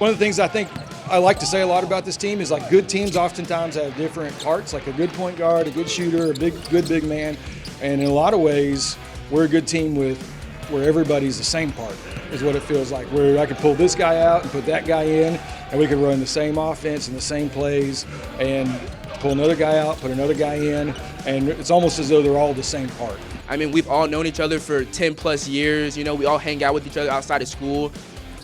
One of the things I think I like to say a lot about this team is like good teams oftentimes have different parts, like a good point guard, a good shooter, a good big man. And in a lot of ways, we're a good team where everybody's the same part, is what it feels like. Where I could pull this guy out and put that guy in, and we could run the same offense and the same plays, and pull another guy out, put another guy in, and it's almost as though they're all the same part. I mean, we've all known each other for 10 plus years. You know, we all hang out with each other outside of school.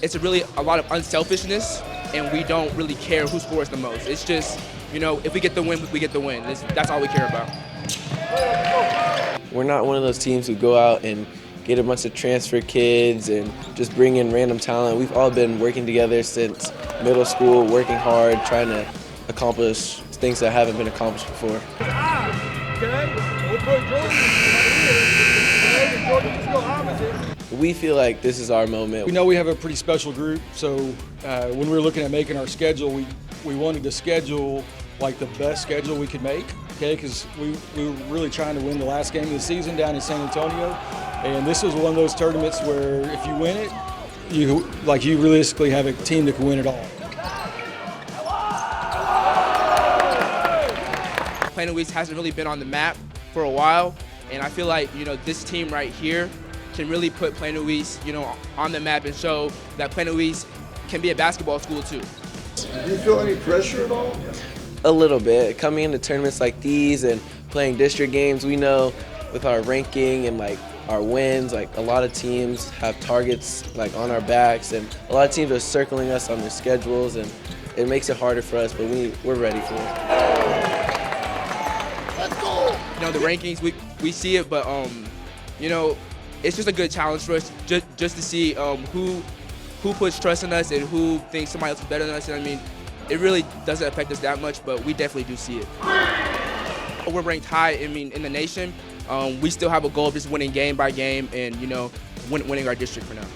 It's a lot of unselfishness, and we don't really care who scores the most. It's just, you know, if we get the win, we get the win. That's all we care about. We're not one of those teams who go out and get a bunch of transfer kids and just bring in random talent. We've all been working together since middle school, working hard, trying to accomplish things that haven't been accomplished before. We feel like this is our moment. We know we have a pretty special group, so when we were looking at making our schedule, we wanted to schedule like the best schedule we could make, okay? Because we were really trying to win the last game of the season down in San Antonio, and this was one of those tournaments where if you win it, you realistically have a team that can win it all. Plano East hasn't really been on the map for a while, and I feel like, you know, this team right here can really put Plano East, you know, on the map and show that Plano East can be a basketball school too. Do you feel any pressure at all? A little bit. Coming into tournaments like these and playing district games, we know with our ranking and like our wins, like a lot of teams have targets like on our backs, and a lot of teams are circling us on their schedules, and it makes it harder for us, but we're ready for it. You know, the rankings, we see it, but you know, it's just a good challenge for us just to see who puts trust in us and who thinks somebody else is better than us. And I mean, it really doesn't affect us that much, but we definitely do see it. We're ranked high, in the nation. We still have a goal of just winning game by game and, you know, winning our district for now.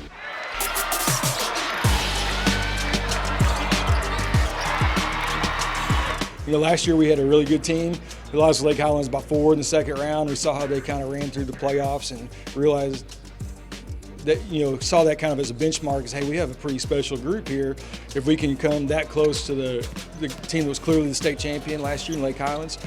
You know, last year we had a really good team. We lost to Lake Highlands by 4 in the second round. We saw how they kind of ran through the playoffs and realized that, you know, saw that kind of as a benchmark as, hey, we have a pretty special group here. If we can come that close to the team that was clearly the state champion last year in Lake Highlands.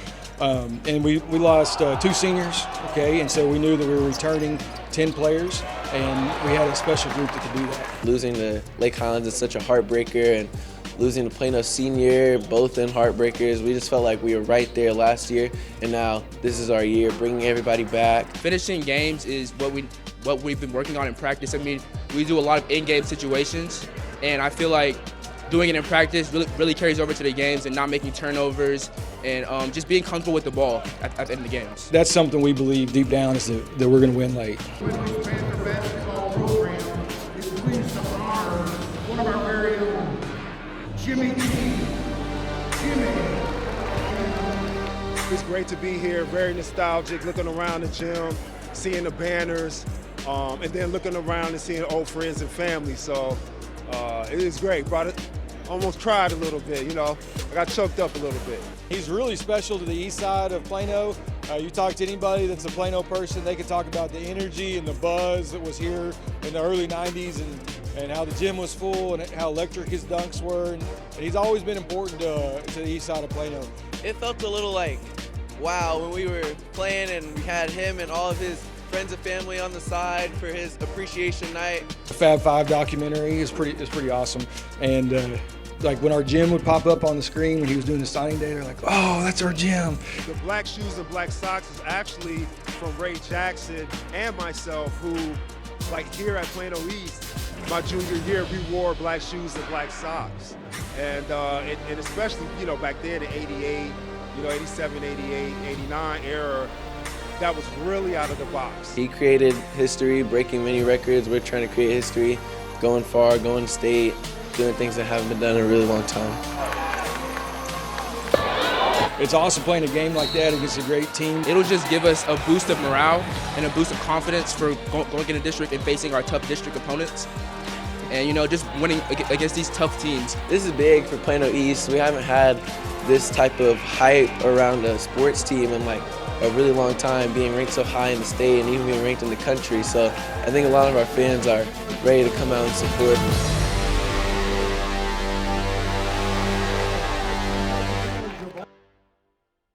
And we lost 2 seniors, okay, and so we knew that we were returning 10 players, and we had a special group that could do that. Losing to Lake Highlands is such a heartbreaker, and losing to Plano Senior, both in heartbreakers. We just felt like we were right there last year, and now this is our year, bringing everybody back. Finishing games is what we've been working on in practice. I mean, we do a lot of in-game situations, and I feel like doing it in practice really carries over to the games and not making turnovers and just being comfortable with the ball at the end of the games. That's something we believe deep down is that we're going to win late. One of our very own, Jimmy T. It's great to be here, very nostalgic, looking around the gym, seeing the banners, and then looking around and seeing old friends and family. So it is great. Almost cried a little bit, you know. I got choked up a little bit. He's really special to the east side of Plano. You talk to anybody that's a Plano person, they can talk about the energy and the buzz that was here in the early 90s and how the gym was full and how electric his dunks were. And he's always been important to the east side of Plano. It felt a little like, wow, when we were playing and we had him and all of his friends and family on the side for his appreciation night. The Fab Five documentary is pretty awesome. And like when our gym would pop up on the screen when he was doing the signing day, they're like, oh, that's our gym. The black shoes and black socks is actually from Ray Jackson and myself, who, like here at Plano East, my junior year, we wore black shoes and black socks. And especially, you know, back then in 88, you know, 87, 88, 89 era, that was really out of the box. He created history, breaking many records. We're trying to create history, going far, going state, doing things that haven't been done in a really long time. It's awesome playing a game like that against a great team. It'll just give us a boost of morale and a boost of confidence for going in the district and facing our tough district opponents. And, you know, just winning against these tough teams. This is big for Plano East. We haven't had this type of hype around a sports team in like a really long time, being ranked so high in the state and even being ranked in the country. So I think a lot of our fans are ready to come out and support.